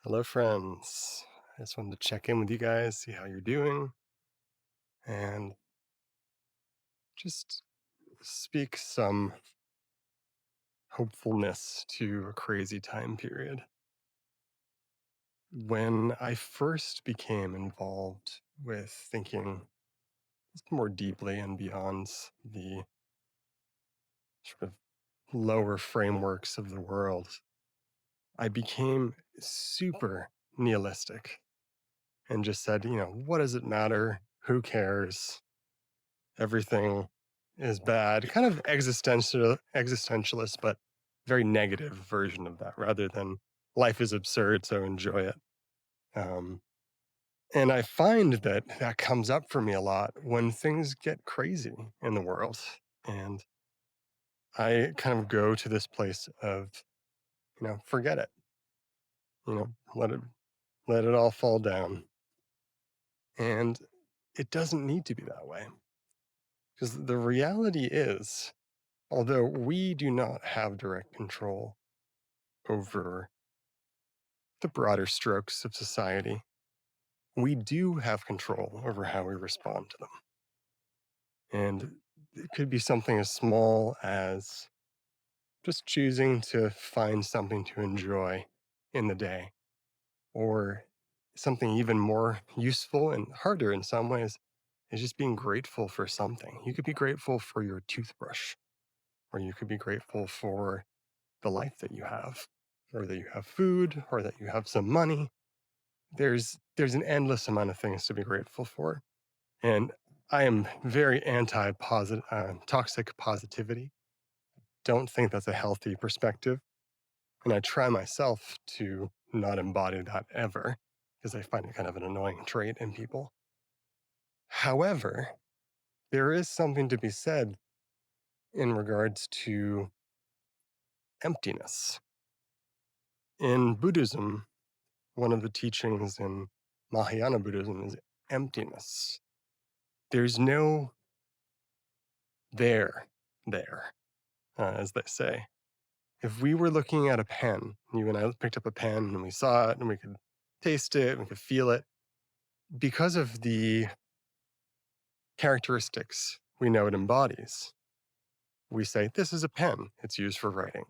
Hello, friends. I just wanted to check in with you guys, see how you're doing, and just speak some hopefulness to a crazy time period. When I first became involved with thinking more deeply and beyond the sort of lower frameworks of the world, I became super nihilistic and just said, what does it matter? Who cares? Everything is bad, kind of existentialist, but very negative version of that rather than life is absurd, so enjoy it. Um, and I find that that comes up for me a lot when things get crazy in the world. And I kind of go to this place of, forget it, let it all fall down. And it doesn't need to be that way. Because the reality is, although we do not have direct control over the broader strokes of society, we do have control over how we respond to them. And it could be something as small as just choosing to find something to enjoy in the day, or something even more useful and harder in some ways is just being grateful for something. You could be grateful for your toothbrush, or you could be grateful for the life that you have, or that you have food, or that you have some money. There's an endless amount of things to be grateful for, and I am very anti positive toxic positivity. Don't think that's a healthy perspective, and I try myself to not embody that ever because I find it kind of an annoying trait in people. However, there is something to be said in regards to emptiness. In Buddhism, one of the teachings in Mahayana Buddhism is emptiness. There's no there, there, as they say. If we were looking at a pen, you and I picked up a pen and we saw it and we could taste it, we could feel it, because of the characteristics we know it embodies, we say, this is a pen, it's used for writing.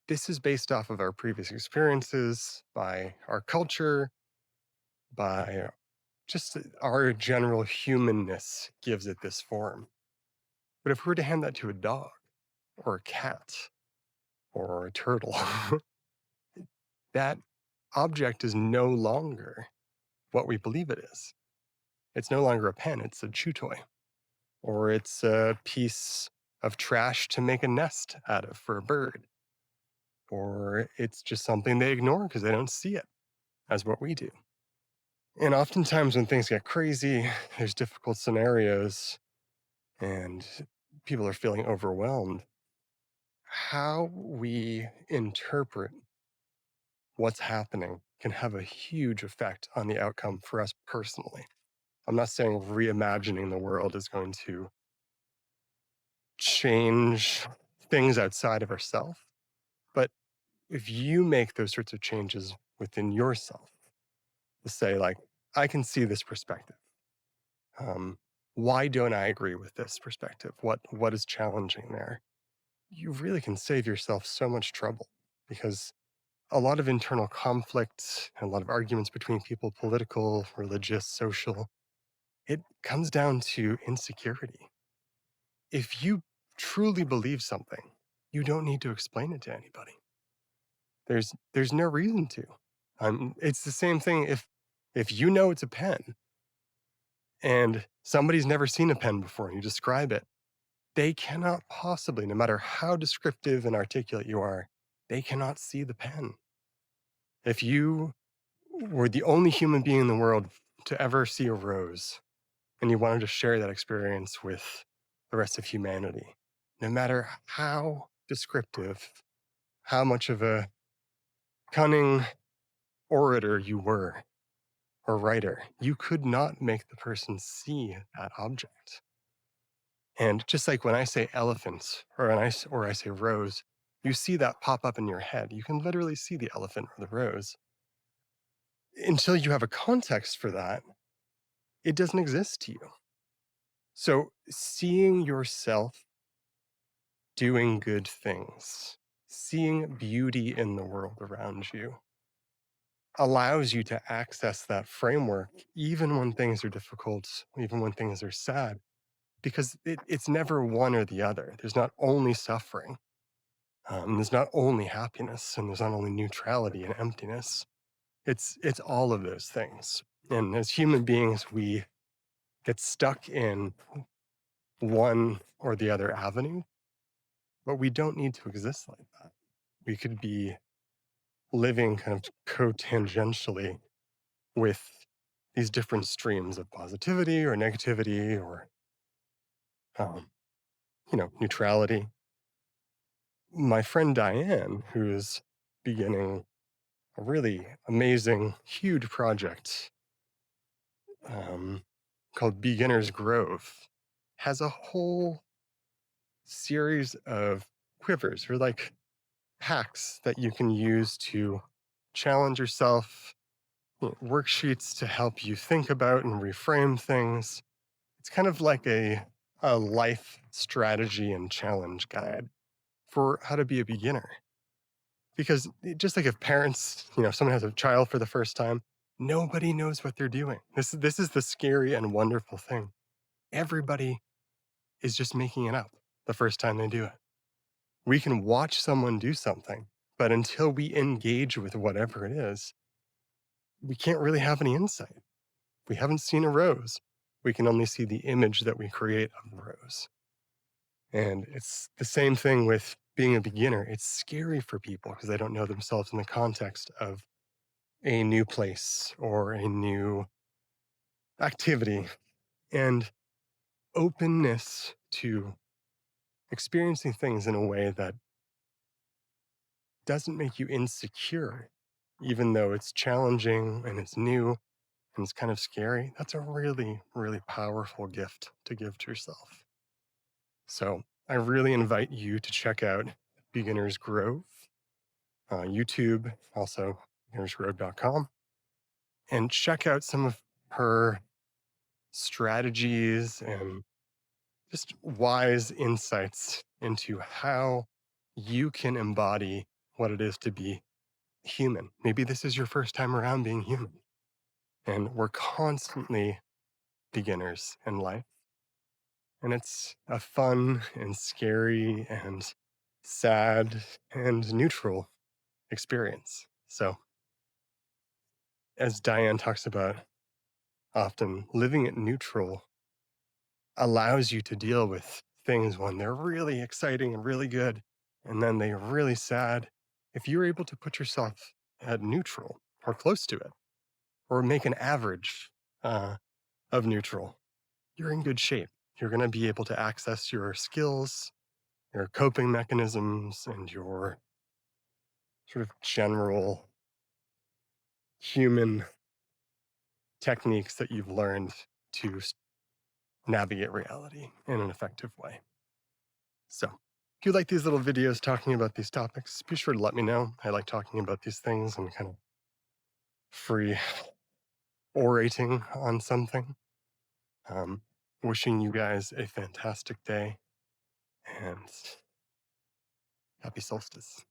This is based off of our previous experiences, by our culture, by just our general humanness gives it this form. But if we were to hand that to a dog or a cat or a turtle, that object is no longer what we believe it is. It's no longer a pen, it's a chew toy, or it's a piece of trash to make a nest out of for a bird, or it's just something they ignore because they don't see it as what we do. And oftentimes, when things get crazy, there's difficult scenarios, and people are feeling overwhelmed. How we interpret what's happening can have a huge effect on the outcome for us personally. I'm not saying reimagining the world is going to change things outside of ourselves, but if you make those sorts of changes within yourself, to say, like, I can see this perspective. Um, why don't I agree with this perspective? What is challenging there? You really can save yourself so much trouble, because a lot of internal conflict and a lot of arguments between people, political, religious, social, it comes down to insecurity. If you truly believe something, you don't need to explain it to anybody. There's no reason to. It's the same thing if you know it's a pen and somebody's never seen a pen before and you describe it, they cannot possibly, no matter how descriptive and articulate you are, they cannot see the pen. If you were the only human being in the world to ever see a rose and you wanted to share that experience with the rest of humanity, no matter how descriptive, how much of a cunning orator you were or writer, you could not make the person see that object. And just like when I say elephant or I say rose, you see that pop up in your head. You can literally see the elephant or the rose. until you have a context for that, it doesn't exist to you. So seeing yourself doing good things, seeing beauty in the world around you allows you to access that framework even when things are difficult, even when things are sad, because it's never one or the other. There's not only suffering, there's not only happiness, and there's not only neutrality and emptiness. It's all of those things. And as human beings, we get stuck in one or the other avenue, but we don't need to exist like that. We could be living kind of co-tangentially with these different streams of positivity or negativity or um, neutrality. My friend Diane, who's beginning a really amazing, huge project um, called Beginner's Growth, has a whole series of quivers or like hacks that you can use to challenge yourself, worksheets to help you think about and reframe things. It's kind of like a life strategy and challenge guide for how to be a beginner. Because just like if parents, if someone has a child for the first time, nobody knows what they're doing. This is the scary and wonderful thing. Everybody is just making it up the first time they do it. We can watch someone do something, but until we engage with whatever it is, we can't really have any insight. We haven't seen a rose. We can only see the image that we create of the rose. And it's the same thing with being a beginner. It's scary for people because they don't know themselves in the context of a new place or a new activity. And openness to experiencing things in a way that doesn't make you insecure, even though it's challenging and it's new and it's kind of scary. That's a really, really powerful gift to give to yourself. So I really invite you to check out Beginner's Grove, YouTube, also beginnersgrove.com, and check out some of her strategies and just wise insights into how you can embody what it is to be human. Maybe this is your first time around being human, and we're constantly beginners in life. And it's a fun and scary and sad and neutral experience. So, as Diane talks about, often living it neutral allows you to deal with things when they're really exciting and really good, and then they're really sad. If you're able to put yourself at neutral or close to it, or make an average of neutral, you're in good shape. You're going to be able to access your skills, your coping mechanisms, and your sort of general human techniques that you've learned to navigate reality in an effective way. So, if you like these little videos talking about these topics, be sure to let me know. I like talking about these things and kind of free orating on something. Um, Wishing you guys a fantastic day and happy solstice.